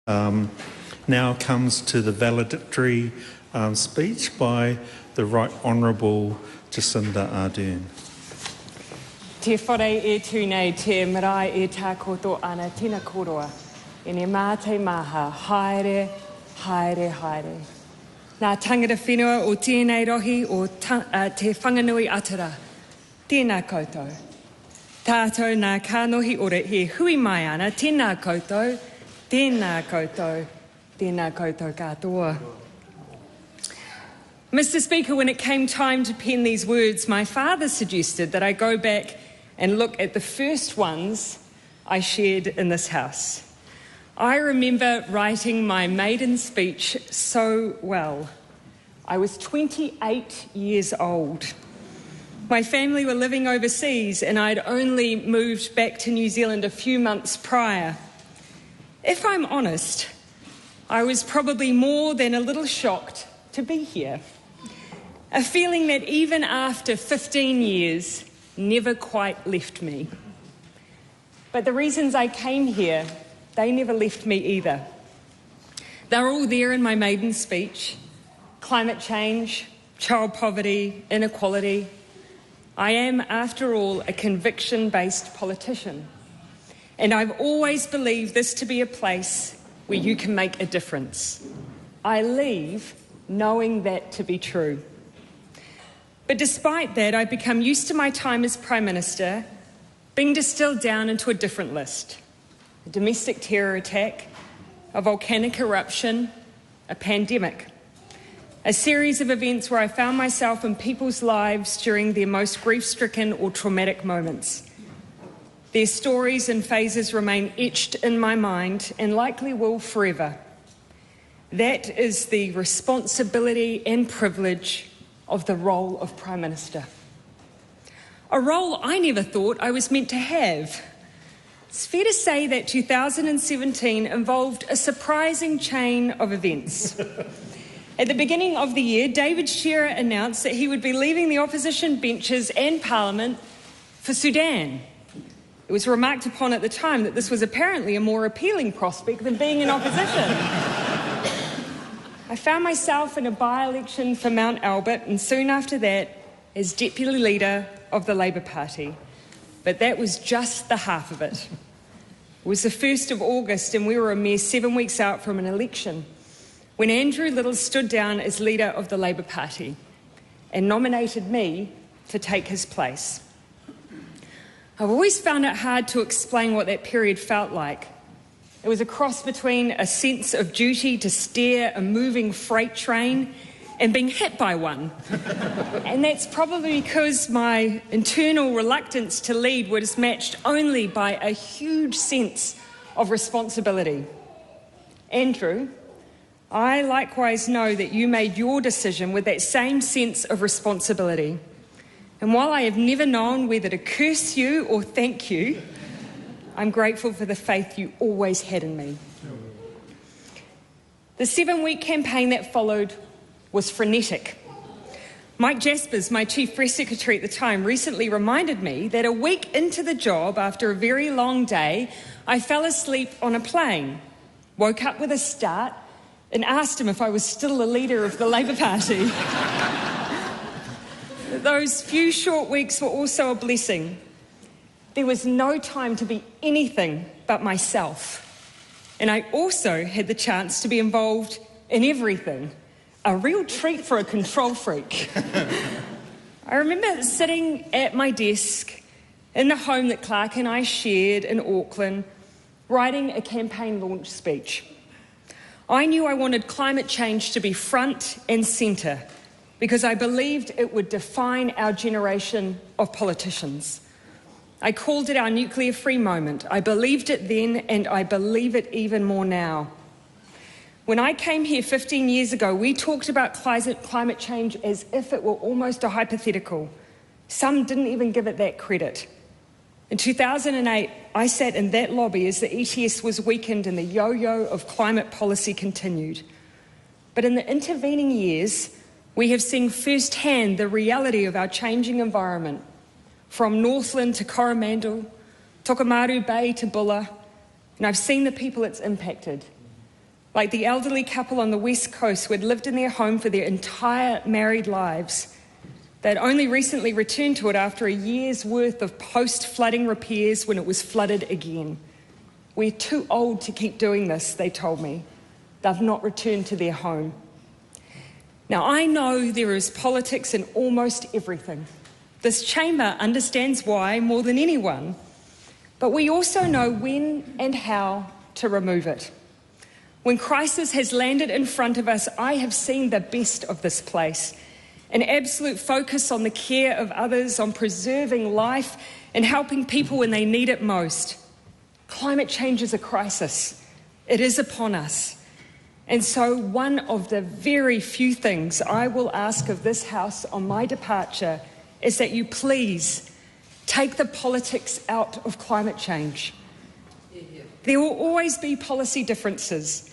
Now comes to the valedictory speech by the Right Honourable Jacinda Ardern. Te whare e tūnei te marae e tā koto ana tina koroa. E ne mā te maha, haere, haere, haere. Nā tangata whenua o tēnei rohi o te whanganui atara. Tēnā koutou. Tātou nā kānohi ora he hui mai ana, tēnā koutou, tēnā koutou, tēnā koutou katoa. Mr. Speaker, when it came time to pen these words, my father suggested that I go back and look at the first ones I shared in this House. I remember writing my maiden speech so well. I was 28 years old. My family were living overseas and I'd only moved back to New Zealand a few months prior. If I'm honest, I was probably more than a little shocked to be here. A feeling that even after 15 years never quite left me. But the reasons I came here, they never left me either. They're all there in my maiden speech. Climate change, child poverty, inequality. I am, after all, a conviction-based politician. And I've always believed this to be a place where you can make a difference. I leave knowing that to be true. But despite that, I've become used to my time as Prime Minister being distilled down into a different list. A domestic terror attack, a volcanic eruption, a pandemic. A series of events where I found myself in people's lives during their most grief-stricken or traumatic moments. Their stories and phases remain etched in my mind and likely will forever. That is the responsibility and privilege of the role of Prime Minister. A role I never thought I was meant to have. It's fair to say that 2017 involved a surprising chain of events. At the beginning of the year, David Shearer announced that he would be leaving the opposition benches and Parliament for Sudan. It was remarked upon at the time that this was apparently a more appealing prospect than being in opposition. I found myself in a by-election for Mount Albert and soon after that as Deputy Leader of the Labour Party. But that was just the half of it. It was the 1st of August and we were a mere 7 weeks out from an election when Andrew Little stood down as leader of the Labour Party and nominated me to take his place. I've always found it hard to explain what that period felt like. It was a cross between a sense of duty to steer a moving freight train and being hit by one. And that's probably because my internal reluctance to lead was matched only by a huge sense of responsibility. Andrew, I likewise know that you made your decision with that same sense of responsibility. And while I have never known whether to curse you or thank you, I'm grateful for the faith you always had in me. The 7-week campaign that followed was frenetic. Mike Jaspers, my Chief Press Secretary at the time, recently reminded me that a week into the job, after a very long day, I fell asleep on a plane, woke up with a start, and asked him if I was still the leader of the Labour Party. Those few short weeks were also a blessing. There was no time to be anything but myself. And I also had the chance to be involved in everything. A real treat for a control freak. I remember sitting at my desk in the home that Clark and I shared in Auckland, writing a campaign launch speech. I knew I wanted climate change to be front and centre because I believed it would define our generation of politicians. I called it our nuclear-free moment. I believed it then, and I believe it even more now. When I came here 15 years ago, we talked about climate change as if it were almost a hypothetical. Some didn't even give it that credit. In 2008, I sat in that lobby as the ETS was weakened and the yo-yo of climate policy continued. But in the intervening years, we have seen firsthand the reality of our changing environment. From Northland to Coromandel, Tokomaru Bay to Bulla, and I've seen the people it's impacted. like the elderly couple on the West Coast who had lived in their home for their entire married lives. They'd only recently returned to it after a year's worth of post-flooding repairs when it was flooded again. We're too old to keep doing this, they told me. They've not returned to their home. Now, I know there is politics in almost everything. This chamber understands why more than anyone. But we also know when and how to remove it. When crisis has landed in front of us, I have seen the best of this place. An absolute focus on the care of others, on preserving life and helping people when they need it most. Climate change is a crisis. It is upon us. And so one of the very few things I will ask of this House on my departure is that you please take the politics out of climate change. There will always be policy differences,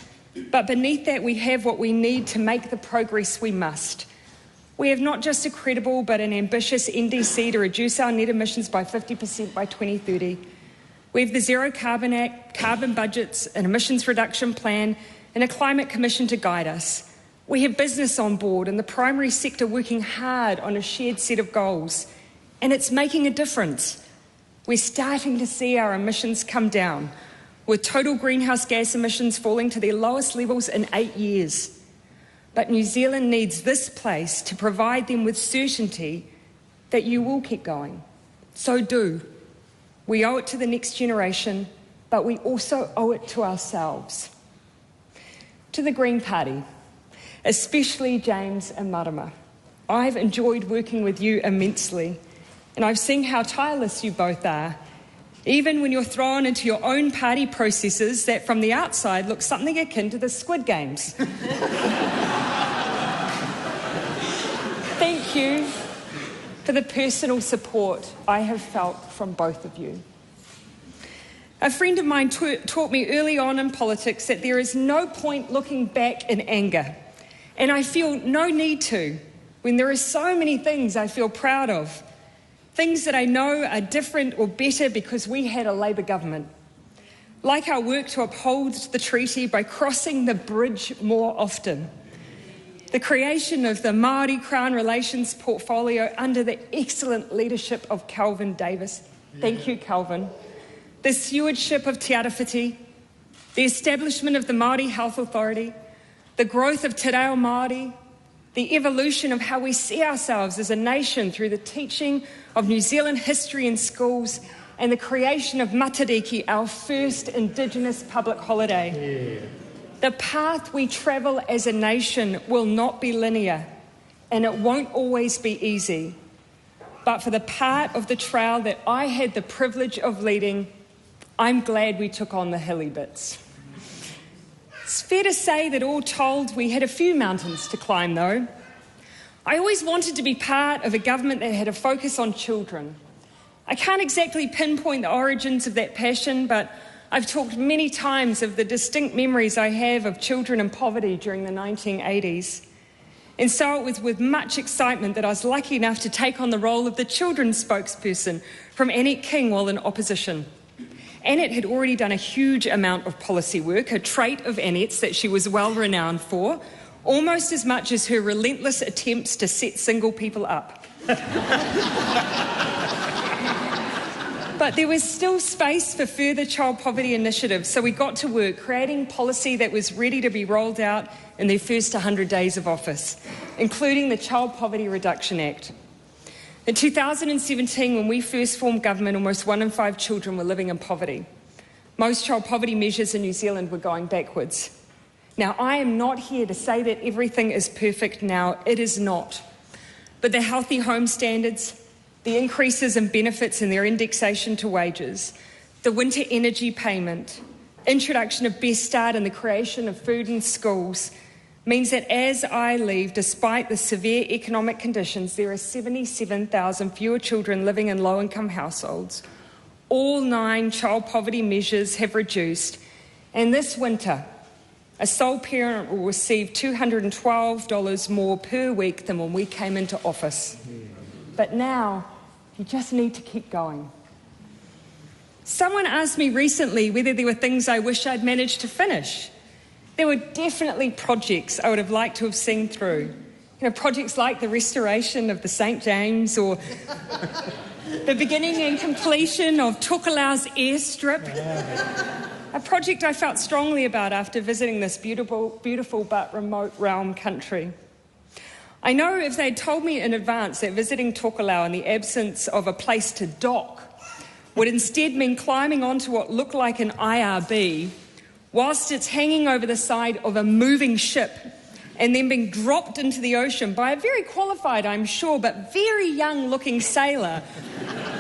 but beneath that we have what we need to make the progress we must. We have not just a credible but an ambitious NDC to reduce our net emissions by 50% by 2030. We have the Zero Carbon Act, carbon budgets, an emissions reduction plan, and a climate commission to guide us. We have business on board and the primary sector working hard on a shared set of goals, and it's making a difference. We're starting to see our emissions come down, with total greenhouse gas emissions falling to their lowest levels in 8 years. But New Zealand needs this place to provide them with certainty that you will keep going. So do. We owe it to the next generation, but we also owe it to ourselves. To the Green Party, especially James and Marama, I've enjoyed working with you immensely, and I've seen how tireless you both are, even when you're thrown into your own party processes that from the outside look something akin to the Squid Games. Thank you for the personal support I have felt from both of you. A friend of mine taught me early on in politics that there is no point looking back in anger, and I feel no need to when there are so many things I feel proud of, things that I know are different or better because we had a Labour government, like our work to uphold the treaty by crossing the bridge more often, the creation of the Māori Crown Relations portfolio under the excellent leadership of Calvin Davis. Thank you, Calvin. The stewardship of Te Arawhiti, the establishment of the Māori Health Authority, the growth of Te Reo Māori, the evolution of how we see ourselves as a nation through the teaching of New Zealand history in schools, and the creation of Matariki, our first Indigenous public holiday. Yeah. The path we travel as a nation will not be linear, and it won't always be easy. But for the part of the trail that I had the privilege of leading, I'm glad we took on the hilly bits. It's fair to say that all told, we had a few mountains to climb, though. I always wanted to be part of a government that had a focus on children. I can't exactly pinpoint the origins of that passion, but I've talked many times of the distinct memories I have of children in poverty during the 1980s. And so it was with much excitement that I was lucky enough to take on the role of the children's spokesperson from Annette King while in opposition. Annette had already done a huge amount of policy work, a trait of Annette's that she was well renowned for, almost as much as her relentless attempts to set single people up. But there was still space for further child poverty initiatives, so we got to work creating policy that was ready to be rolled out in their first 100 days of office, including the Child Poverty Reduction Act. In 2017, when we first formed government, almost 1 in 5 children were living in poverty. Most child poverty measures in New Zealand were going backwards. Now, I am not here to say that everything is perfect now. It is not. But the healthy home standards, the increases in benefits and their indexation to wages, the winter energy payment, introduction of Best Start and the creation of food in schools means that as I leave, despite the severe economic conditions, there are 77,000 fewer children living in low-income households. All 9 child poverty measures have reduced, and this winter, a sole parent will receive $212 more per week than when we came into office. But now, you just need to keep going. Someone asked me recently whether there were things I wish I'd managed to finish. There were definitely projects I would have liked to have seen through. Projects like the restoration of the St. James or the beginning and completion of Tokelau's airstrip. A project I felt strongly about after visiting this beautiful but remote realm country. I know if they'd told me in advance that visiting Tokelau in the absence of a place to dock would instead mean climbing onto what looked like an IRB whilst it's hanging over the side of a moving ship and then being dropped into the ocean by a very qualified, I'm sure, but very young-looking sailor,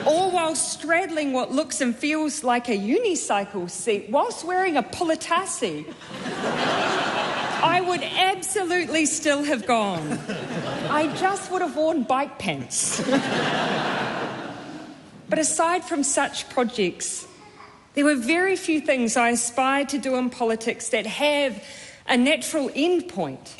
all while straddling what looks and feels like a unicycle seat whilst wearing a pulatasi, I would absolutely still have gone. I just would have worn bike pants. But aside from such projects, there were very few things I aspired to do in politics that have a natural end point.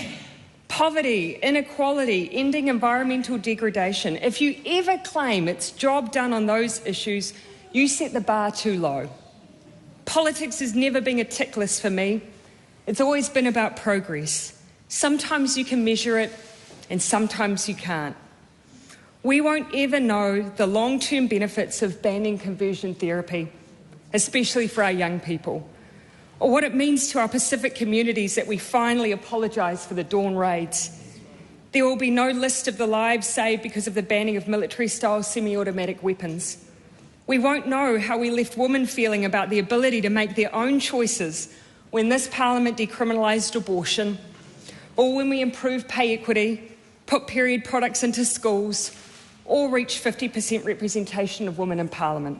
Poverty, inequality, ending environmental degradation. If you ever claim it's job done on those issues, you set the bar too low. Politics has never been a tick list for me. It's always been about progress. Sometimes you can measure it and sometimes you can't. We won't ever know the long-term benefits of banning conversion therapy, especially for our young people, or what it means to our Pacific communities that we finally apologise for the Dawn raids. There will be no list of the lives saved because of the banning of military-style semi-automatic weapons. We won't know how we left women feeling about the ability to make their own choices when this Parliament decriminalised abortion, or when we improved pay equity, put period products into schools, or reached 50% representation of women in Parliament.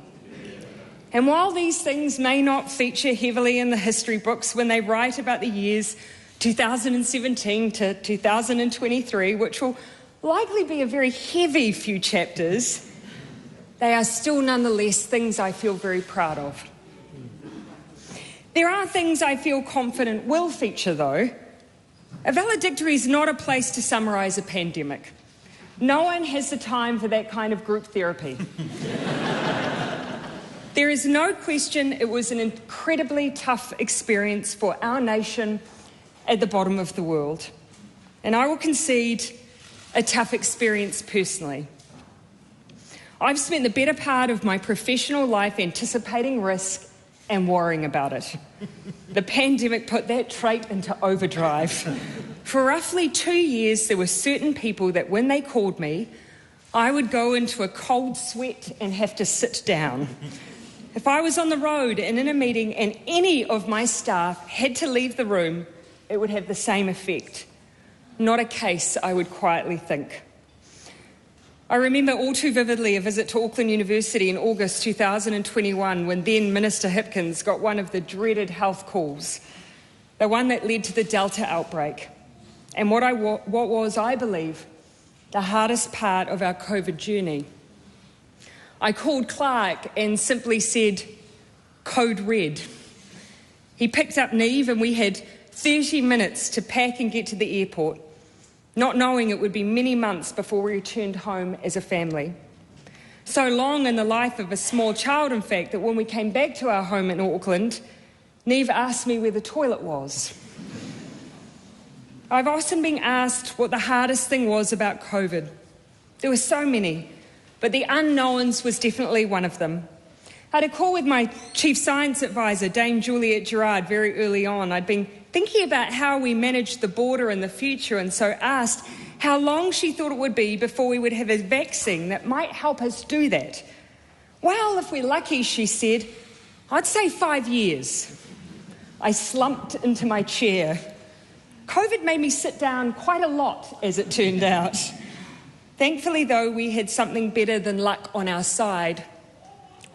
And while these things may not feature heavily in the history books when they write about the years 2017 to 2023, which will likely be a very heavy few chapters, they are still nonetheless things I feel very proud of. There are things I feel confident will feature, though. A valedictory is not a place to summarise a pandemic. No one has the time for that kind of group therapy. There is no question it was an incredibly tough experience for our nation at the bottom of the world. And I will concede a tough experience personally. I've spent the better part of my professional life anticipating risk and worrying about it. The pandemic put that trait into overdrive. For roughly 2 years, there were certain people that when they called me, I would go into a cold sweat and have to sit down. If I was on the road and in a meeting and any of my staff had to leave the room, it would have the same effect. Not a case, I would quietly think. I remember all too vividly a visit to Auckland University in August 2021 when then Minister Hipkins got one of the dreaded health calls, the one that led to the Delta outbreak, and what was, I believe, the hardest part of our COVID journey. I called Clark and simply said, "Code red." He picked up Neve and we had 30 minutes to pack and get to the airport, not knowing it would be many months before we returned home as a family. So long in the life of a small child, in fact, that when we came back to our home in Auckland, Neve asked me where the toilet was. I've often been asked what the hardest thing was about COVID. There were so many, but the unknowns was definitely one of them. I had a call with my Chief Science Advisor, Dame Juliette Gerard, very early on. I'd been thinking about how we managed the border in the future and so asked how long she thought it would be before we would have a vaccine that might help us do that. Well, if we're lucky, she said, I'd say 5 years. I slumped into my chair. COVID made me sit down quite a lot, as it turned out. Thankfully, though, we had something better than luck on our side.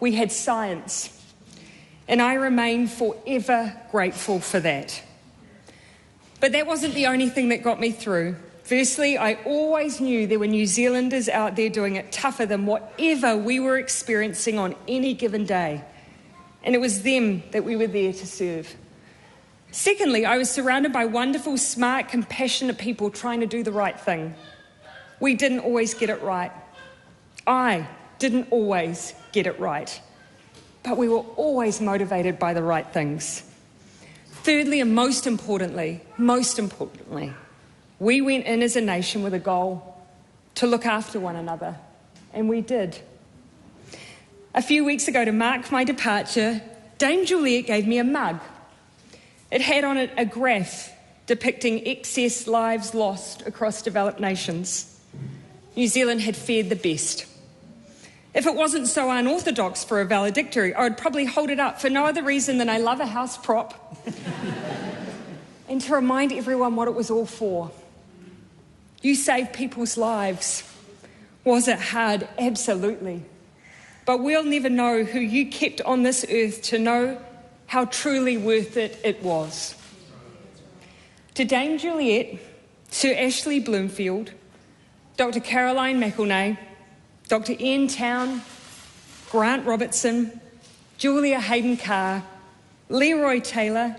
We had science, and I remain forever grateful for that. But that wasn't the only thing that got me through. Firstly, I always knew there were New Zealanders out there doing it tougher than whatever we were experiencing on any given day. And it was them that we were there to serve. Secondly, I was surrounded by wonderful, smart, compassionate people trying to do the right thing. We didn't always get it right. I didn't always get it right. But we were always motivated by the right things. Thirdly, and most importantly, we went in as a nation with a goal to look after one another, and we did. A few weeks ago, to mark my departure, Dame Juliet gave me a mug. It had on it a graph depicting excess lives lost across developed nations. New Zealand had fared the best. If it wasn't so unorthodox for a valedictory, I would probably hold it up for no other reason than I love a house prop and to remind everyone what it was all for. You saved people's lives. Was it hard? Absolutely. But we'll never know who you kept on this earth to know how truly worth it was. To Dame Juliet, Sir Ashley Bloomfield, Dr. Caroline McElnay, Dr. Ian Town, Grant Robertson, Julia Hayden-Carr, Leroy Taylor,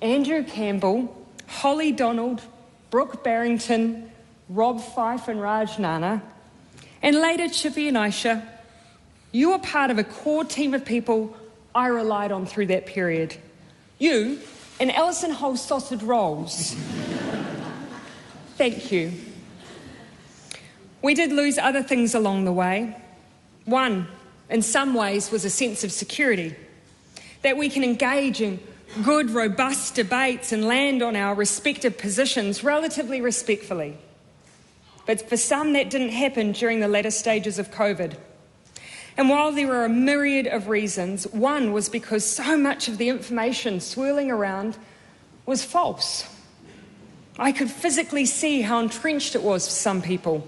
Andrew Campbell, Holly Donald, Brooke Barrington, Rob Fife and Raj Nana, and later Chippy and Aisha, you were part of a core team of people I relied on through that period. You and Alison Hull's sausage rolls. Thank you. We did lose other things along the way. One, in some ways, was a sense of security, that we can engage in good, robust debates and land on our respective positions relatively respectfully. But for some, that didn't happen during the latter stages of COVID. And while there were a myriad of reasons, one was because so much of the information swirling around was false. I could physically see how entrenched it was for some people.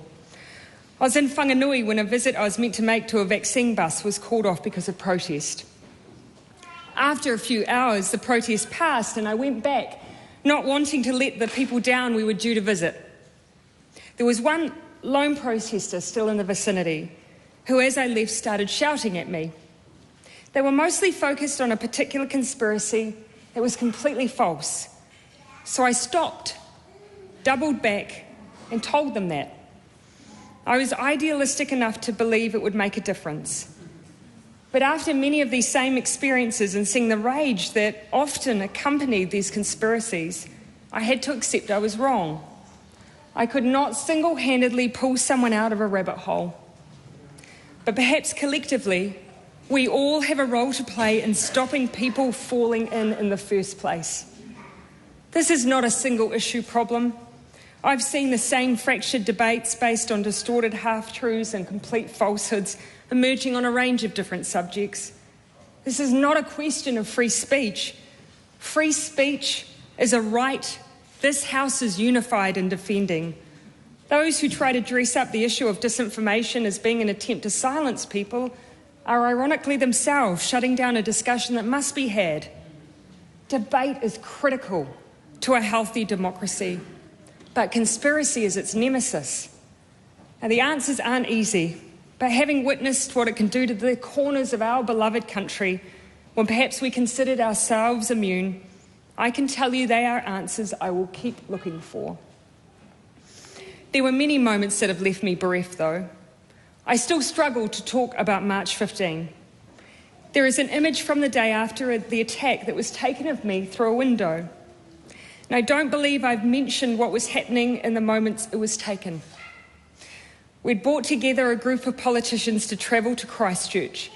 I was in Whanganui when a visit I was meant to make to a vaccine bus was called off because of protest. After a few hours, the protest passed and I went back, not wanting to let the people down we were due to visit. There was one lone protester still in the vicinity who, as I left, started shouting at me. They were mostly focused on a particular conspiracy that was completely false. So I stopped, doubled back, and told them that. I was idealistic enough to believe it would make a difference. But after many of these same experiences and seeing the rage that often accompanied these conspiracies, I had to accept I was wrong. I could not single-handedly pull someone out of a rabbit hole. But perhaps collectively, we all have a role to play in stopping people falling in the first place. This is not a single-issue problem. I've seen the same fractured debates based on distorted half-truths and complete falsehoods emerging on a range of different subjects. This is not a question of free speech. Free speech is a right this House is unified in defending. Those who try to dress up the issue of disinformation as being an attempt to silence people are ironically themselves shutting down a discussion that must be had. Debate is critical to a healthy democracy. But conspiracy is its nemesis. Now, the answers aren't easy, but having witnessed what it can do to the corners of our beloved country, when perhaps we considered ourselves immune, I can tell you they are answers I will keep looking for. There were many moments that have left me bereft, though. I still struggle to talk about March 15. There is an image from the day after the attack that was taken of me through a window. And I don't believe I've mentioned what was happening in the moments it was taken. We'd brought together a group of politicians to travel to Christchurch,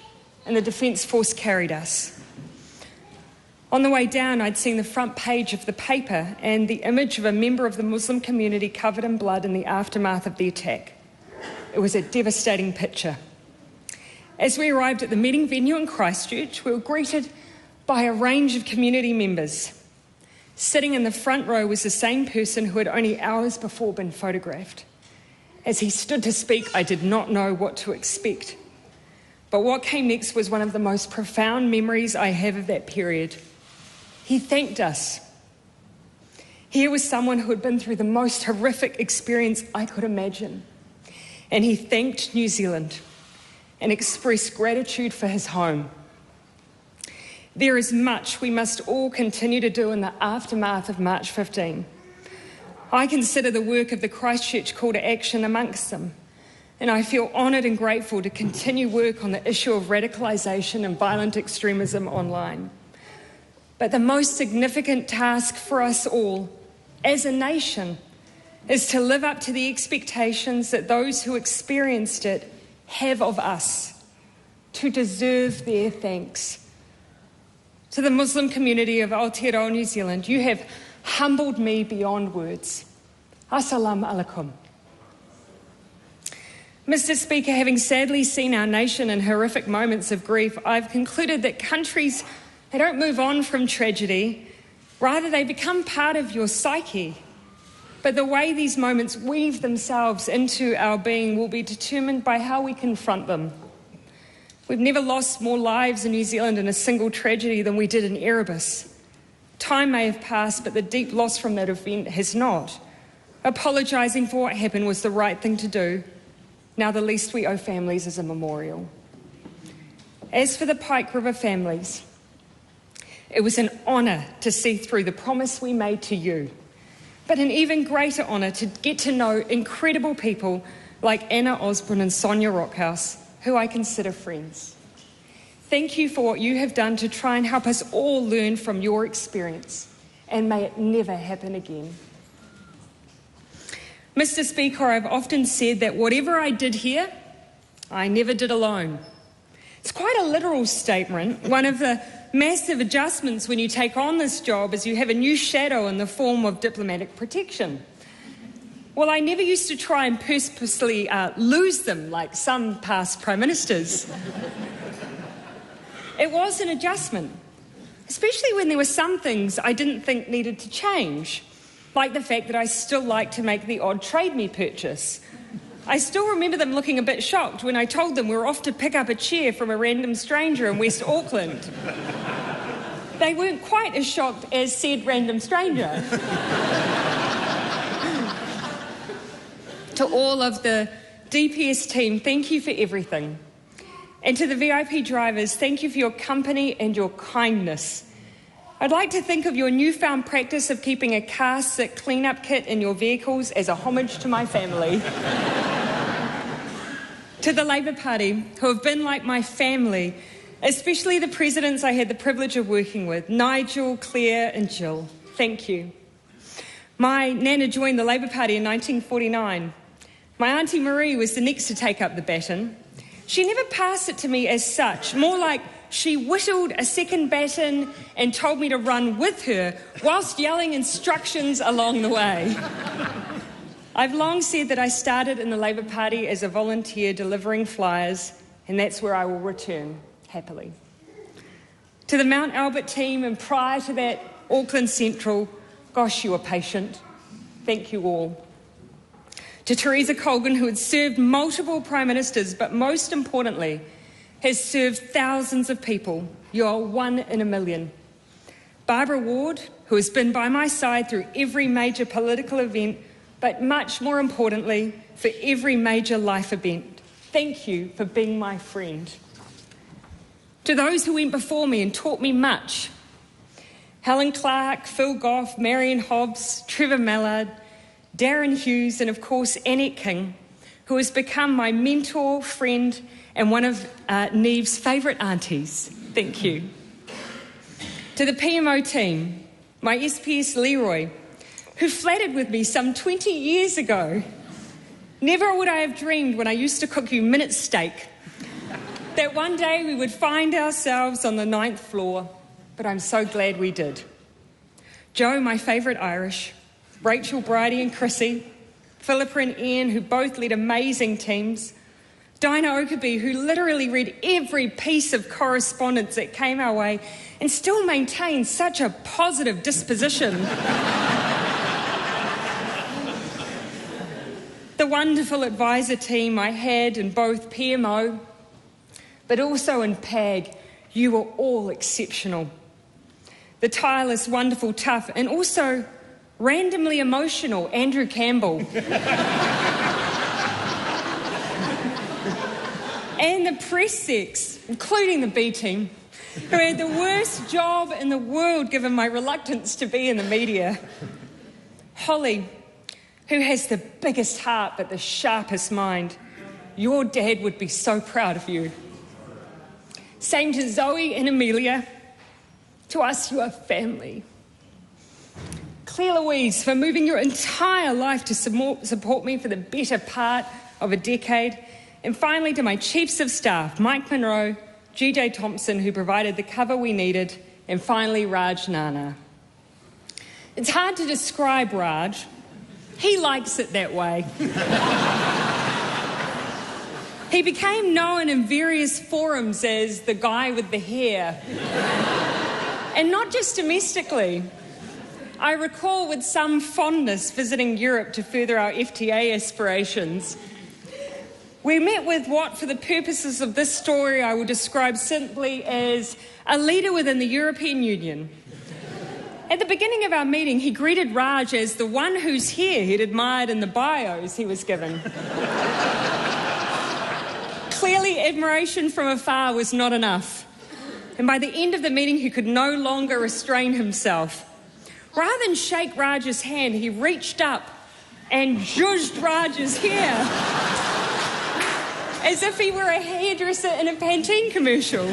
and the Defence Force carried us. On the way down, I'd seen the front page of the paper and the image of a member of the Muslim community covered in blood in the aftermath of the attack. It was a devastating picture. As we arrived at the meeting venue in Christchurch, we were greeted by a range of community members. Sitting in the front row was the same person who had only hours before been photographed. As he stood to speak, I did not know what to expect. But what came next was one of the most profound memories I have of that period. He thanked us. Here was someone who had been through the most horrific experience I could imagine. And he thanked New Zealand and expressed gratitude for his home. There is much we must all continue to do in the aftermath of March 15. I consider the work of the Christchurch Call to Action amongst them, and I feel honoured and grateful to continue work on the issue of radicalisation and violent extremism online. But the most significant task for us all, as a nation, is to live up to the expectations that those who experienced it have of us, to deserve their thanks. To the Muslim community of Aotearoa, New Zealand, you have humbled me beyond words. Assalamu alaikum. Mr. Speaker, having sadly seen our nation in horrific moments of grief, I've concluded that countries, they don't move on from tragedy, rather they become part of your psyche. But the way these moments weave themselves into our being will be determined by how we confront them. We've never lost more lives in New Zealand in a single tragedy than we did in Erebus. Time may have passed, but the deep loss from that event has not. Apologising for what happened was the right thing to do. Now the least we owe families is a memorial. As for the Pike River families, it was an honour to see through the promise we made to you, but an even greater honour to get to know incredible people like Anna Osborne and Sonia Rockhouse, who I consider friends. Thank you for what you have done to try and help us all learn from your experience, and may it never happen again. Mr. Speaker, I've often said that whatever I did here, I never did alone. It's quite a literal statement. One of the massive adjustments when you take on this job is you have a new shadow in the form of diplomatic protection. Well, I never used to try and purposely lose them like some past Prime Ministers. It was an adjustment, especially when there were some things I didn't think needed to change, like the fact that I still like to make the odd trade me purchase. I still remember them looking a bit shocked when I told them we were off to pick up a chair from a random stranger in West Auckland. They weren't quite as shocked as said random stranger. To all of the DPS team, thank you for everything. And to the VIP drivers, thank you for your company and your kindness. I'd like to think of your newfound practice of keeping a car sick clean-up kit in your vehicles as a homage to my family. To the Labour Party, who have been like my family, especially the presidents I had the privilege of working with, Nigel, Claire and Jill, thank you. My nana joined the Labour Party in 1949. My Auntie Marie was the next to take up the baton. She never passed it to me as such, more like she whittled a second baton and told me to run with her whilst yelling instructions along the way. I've long said that I started in the Labour Party as a volunteer delivering flyers, and that's where I will return, happily. To the Mount Albert team, and prior to that, Auckland Central, gosh, you were patient. Thank you all. To Teresa Colgan, who had served multiple Prime Ministers, but most importantly, has served thousands of people. You're one in a million. Barbara Ward, who has been by my side through every major political event, but much more importantly, for every major life event. Thank you for being my friend. To those who went before me and taught me much, Helen Clark, Phil Goff, Marion Hobbs, Trevor Mallard, Darren Hughes, and of course Annette King, who has become my mentor, friend, and one of Neve's favourite aunties. Thank you. To the PMO team, my SPS Leroy, who flattered with me some 20 years ago. Never would I have dreamed when I used to cook you minute steak that one day we would find ourselves on the 9th floor, but I'm so glad we did. Joe, my favourite Irish, Rachel, Bridie and Chrissy, Philippa and Ian, who both led amazing teams, Dinah Okabe, who literally read every piece of correspondence that came our way and still maintained such a positive disposition. The wonderful advisor team I had in both PMO, but also in PAG, you were all exceptional. The tireless, wonderful, tough, and also randomly emotional Andrew Campbell. And the press sex, including the B team, who had the worst job in the world given my reluctance to be in the media. Holly, who has the biggest heart but the sharpest mind. Your dad would be so proud of you. Same to Zoe and Amelia, To us, you are family. Claire Louise, for moving your entire life to support me for the better part of a decade. And finally, to my chiefs of staff, Mike Monroe, GJ Thompson, who provided the cover we needed, and finally, Raj Nana. It's hard to describe Raj. He likes it that way. He became known in various forums as the guy with the hair. And not just domestically. I recall with some fondness visiting Europe to further our FTA aspirations. We met with what, for the purposes of this story, I will describe simply as a leader within the European Union. At the beginning of our meeting, he greeted Raj as the one whose hair he'd admired in the bios he was given. Clearly, admiration from afar was not enough. And by the end of the meeting, he could no longer restrain himself. Rather than shake Raj's hand, he reached up and zhuzhed Raj's hair as if he were a hairdresser in a Pantene commercial.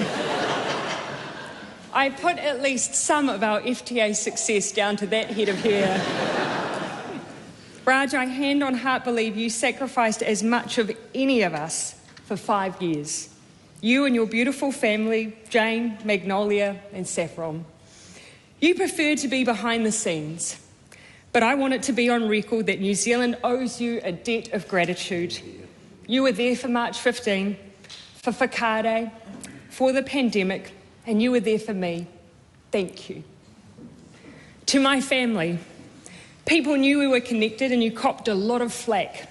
I put at least some of our FTA success down to that head of hair. Raj, I hand on heart believe you sacrificed as much of any of us for 5 years. You and your beautiful family, Jane, Magnolia and Saffron. You prefer to be behind the scenes, but I want it to be on record that New Zealand owes you a debt of gratitude. You were there for March 15, for Whakaare, for the pandemic, and you were there for me. Thank you. To my family, people knew we were connected and you copped a lot of flack.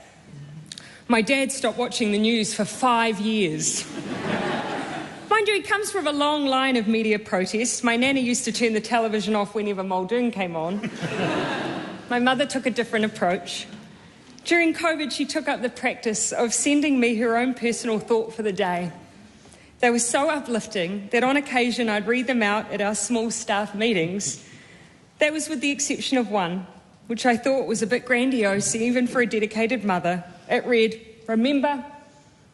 My dad stopped watching the news for 5 years. Mind you, he comes from a long line of media protests. My nanny used to turn the television off whenever Muldoon came on. My mother took a different approach. During COVID, she took up the practice of sending me her own personal thought for the day. They were so uplifting that on occasion I'd read them out at our small staff meetings. That was with the exception of one, which I thought was a bit grandiose even for a dedicated mother. It read, "Remember,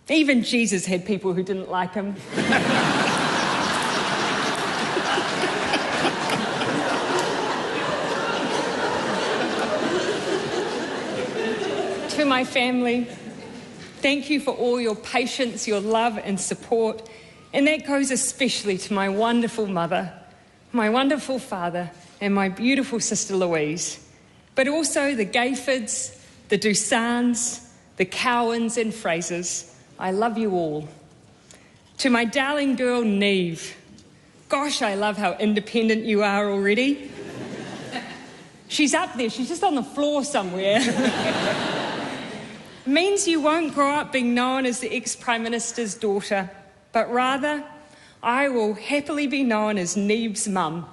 even Jesus had people who didn't like him." To my family, thank you for all your patience, your love and support. And that goes especially to my wonderful mother, my wonderful father, and my beautiful sister Louise. But also the Gayfords, the Dusans, the Cowans and Frasers. I love you all. To my darling girl, Neve. Gosh, I love how independent you are already. She's up there. She's just on the floor somewhere. Means you won't grow up being known as the ex-Prime Minister's daughter, but rather I will happily be known as Neve's mum,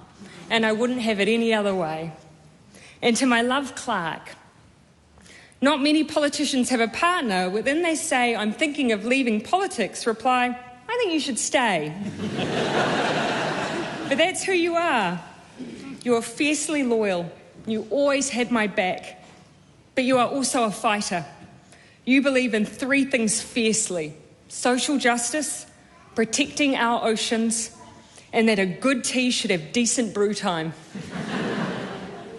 and I wouldn't have it any other way. And to my love, Clark. Not many politicians have a partner when they say, "I'm thinking of leaving politics," reply, "I think you should stay." But that's who you are. You are fiercely loyal. You always had my back. But you are also a fighter. You believe in 3 things fiercely: social justice, protecting our oceans, and that a good tea should have decent brew time.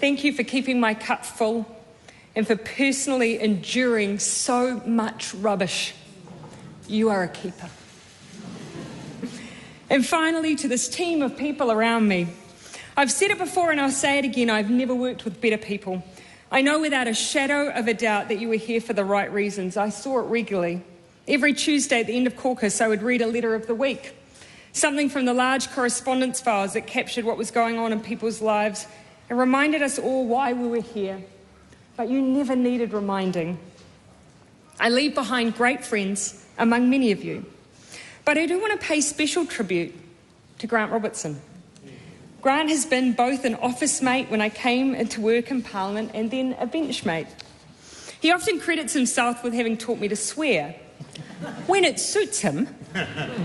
Thank you for keeping my cup full and for personally enduring so much rubbish. You are a keeper. And finally, to this team of people around me, I've said it before and I'll say it again, I've never worked with better people. I know without a shadow of a doubt that you were here for the right reasons. I saw it regularly. Every Tuesday at the end of caucus, I would read a letter of the week, something from the large correspondence files that captured what was going on in people's lives and reminded us all why we were here. But you never needed reminding. I leave behind great friends among many of you. But I do want to pay special tribute to Grant Robertson. Grant has been both an office mate when I came into work in Parliament and then a benchmate. He often credits himself with having taught me to swear. When it suits him.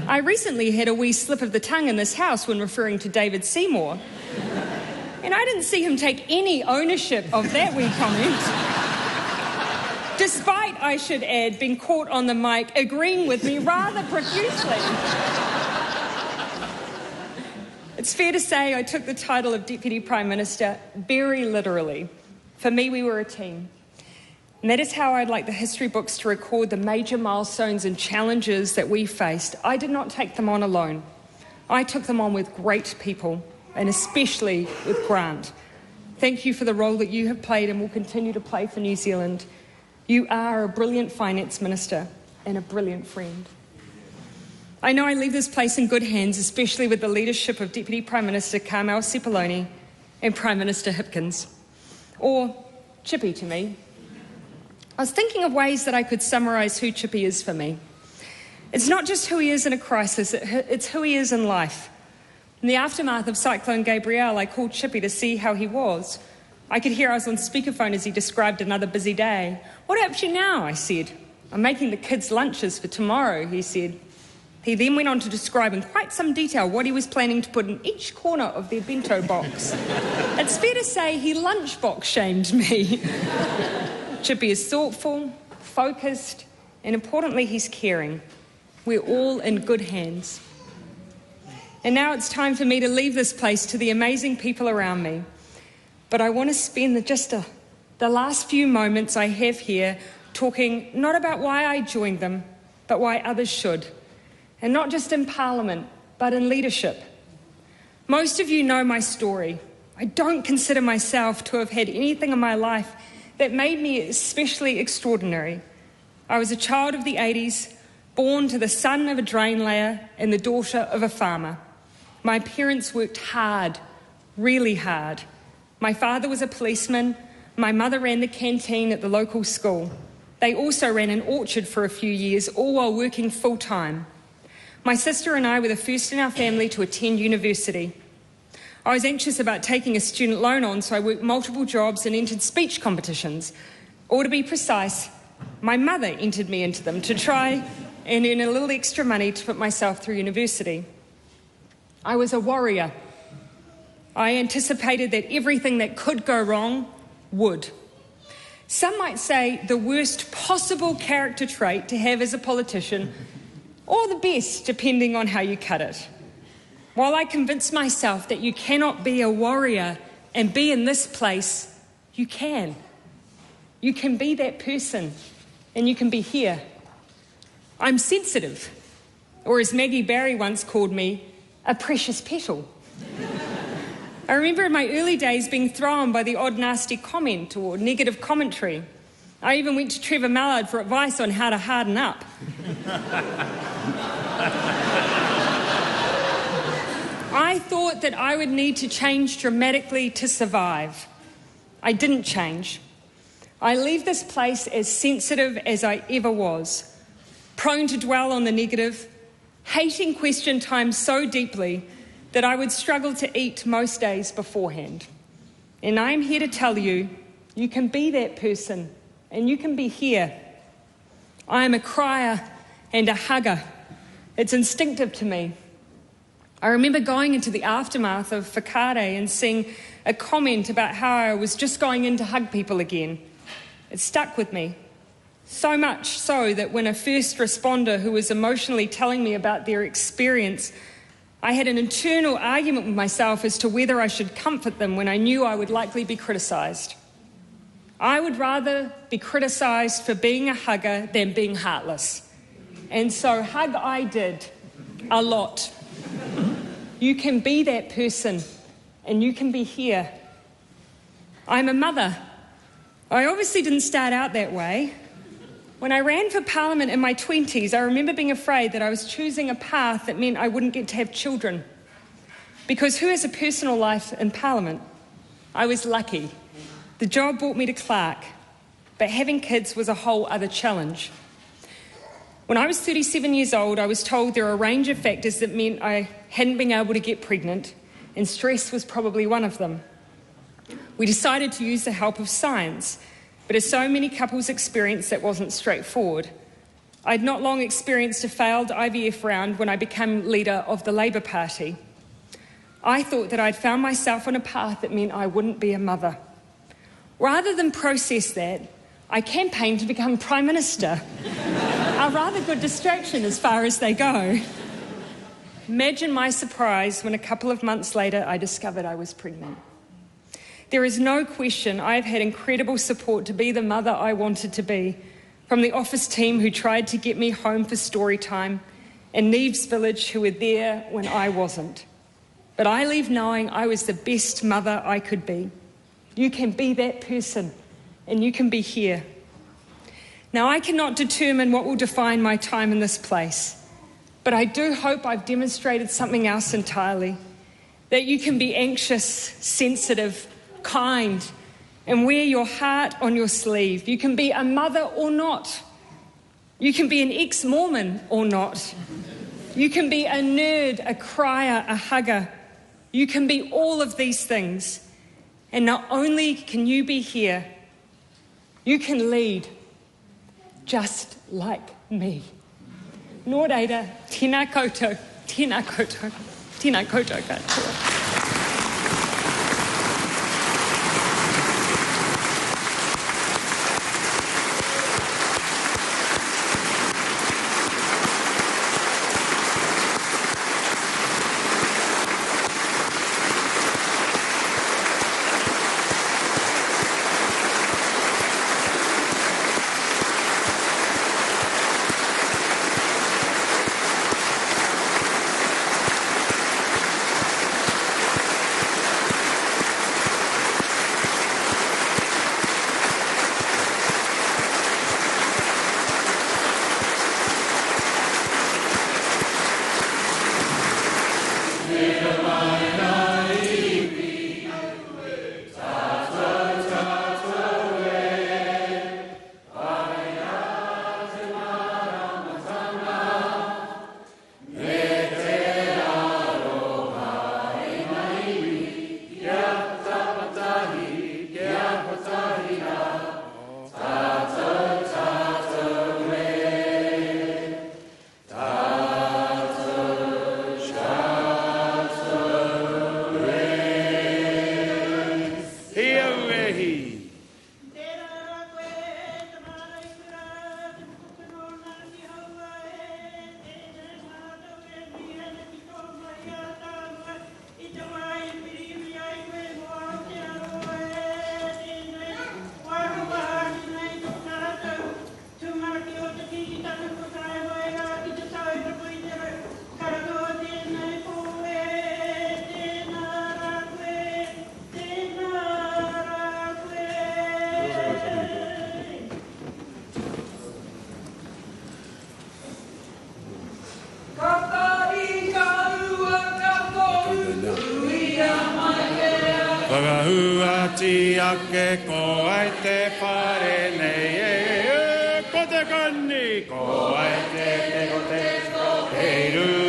I recently had a wee slip of the tongue in this house when referring to David Seymour. And I didn't see him take any ownership of that wee comment. Despite, I should add, being caught on the mic agreeing with me rather profusely. It's fair to say I took the title of Deputy Prime Minister very literally. For me, we were a team. And that is how I'd like the history books to record the major milestones and challenges that we faced. I did not take them on alone. I took them on with great people, and especially with Grant. Thank you for the role that you have played and will continue to play for New Zealand. You are a brilliant finance minister and a brilliant friend. I know I leave this place in good hands, especially with the leadership of Deputy Prime Minister Carmel Sepuloni and Prime Minister Hipkins, or Chippy to me. I was thinking of ways that I could summarise who Chippy is for me. It's not just who he is in a crisis, it's who he is in life. In the aftermath of Cyclone Gabrielle, I called Chippy to see how he was. I could hear I was on speakerphone as he described another busy day. What up to you now? I said. I'm making the kids' lunches for tomorrow, he said. He then went on to describe in quite some detail what he was planning to put in each corner of their bento box. It's fair to say he lunchbox shamed me. Chippy is thoughtful, focused, and importantly, he's caring. We're all in good hands. And now it's time for me to leave this place to the amazing people around me. But I want to spend the last few moments I have here talking not about why I joined them, but why others should. And not just in Parliament, but in leadership. Most of you know my story. I don't consider myself to have had anything in my life that made me especially extraordinary. I was a child of the 80s, born to the son of a drain layer and the daughter of a farmer. My parents worked hard, really hard. My father was a policeman. My mother ran the canteen at the local school. They also ran an orchard for a few years, all while working full-time. My sister and I were the first in our family to attend university. I was anxious about taking a student loan on, so I worked multiple jobs and entered speech competitions. Or to be precise, my mother entered me into them to try and earn a little extra money to put myself through university. I was a warrior. I anticipated that everything that could go wrong would. Some might say the worst possible character trait to have as a politician, or the best, depending on how you cut it. While I convinced myself that you cannot be a warrior and be in this place, you can. You can be that person, and you can be here. I'm sensitive, or as Maggie Barry once called me, a precious petal. I remember in my early days being thrown by the odd nasty comment or negative commentary. I even went to Trevor Mallard for advice on how to harden up. I thought that I would need to change dramatically to survive. I didn't change. I leave this place as sensitive as I ever was, prone to dwell on the negative, hating question time so deeply that I would struggle to eat most days beforehand. And I'm here to tell you, you can be that person, and you can be here. I am a crier and a hugger. It's instinctive to me. I remember going into the aftermath of Whakaare and seeing a comment about how I was just going in to hug people again. It stuck with me. So much so that when a first responder who was emotionally telling me about their experience, I had an internal argument with myself as to whether I should comfort them when I knew I would likely be criticised. I would rather be criticised for being a hugger than being heartless. And so hug I did, a lot. You can be that person, and you can be here. I'm a mother. I obviously didn't start out that way. When I ran for Parliament in my 20s, I remember being afraid that I was choosing a path that meant I wouldn't get to have children. Because who has a personal life in Parliament? I was lucky. The job brought me to Clark, but having kids was a whole other challenge. When I was 37 years old, I was told there are a range of factors that meant I hadn't been able to get pregnant, and stress was probably one of them. We decided to use the help of science, but as so many couples experience, that wasn't straightforward. I'd not long experienced a failed IVF round when I became leader of the Labour Party. I thought that I'd found myself on a path that meant I wouldn't be a mother. Rather than process that, I campaigned to become Prime Minister. A rather good distraction as far as they go. Imagine my surprise when a couple of months later I discovered I was pregnant. There is no question I've had incredible support to be the mother I wanted to be, from the office team who tried to get me home for story time, and Neve's village who were there when I wasn't. But I leave knowing I was the best mother I could be. You can be that person, and you can be here. Now, I cannot determine what will define my time in this place, but I do hope I've demonstrated something else entirely, that you can be anxious, sensitive, kind, and wear your heart on your sleeve. You can be a mother or not. You can be an ex-Mormon or not. You can be a nerd, a crier, a hugger. You can be all of these things. And not only can you be here, you can lead just like me. Nō reira, tēnā koutou, tēnā koutou, tēnā koutou katoa. Whakahuati ake ko ai te whare nei e ko te kani ko ai te te ko te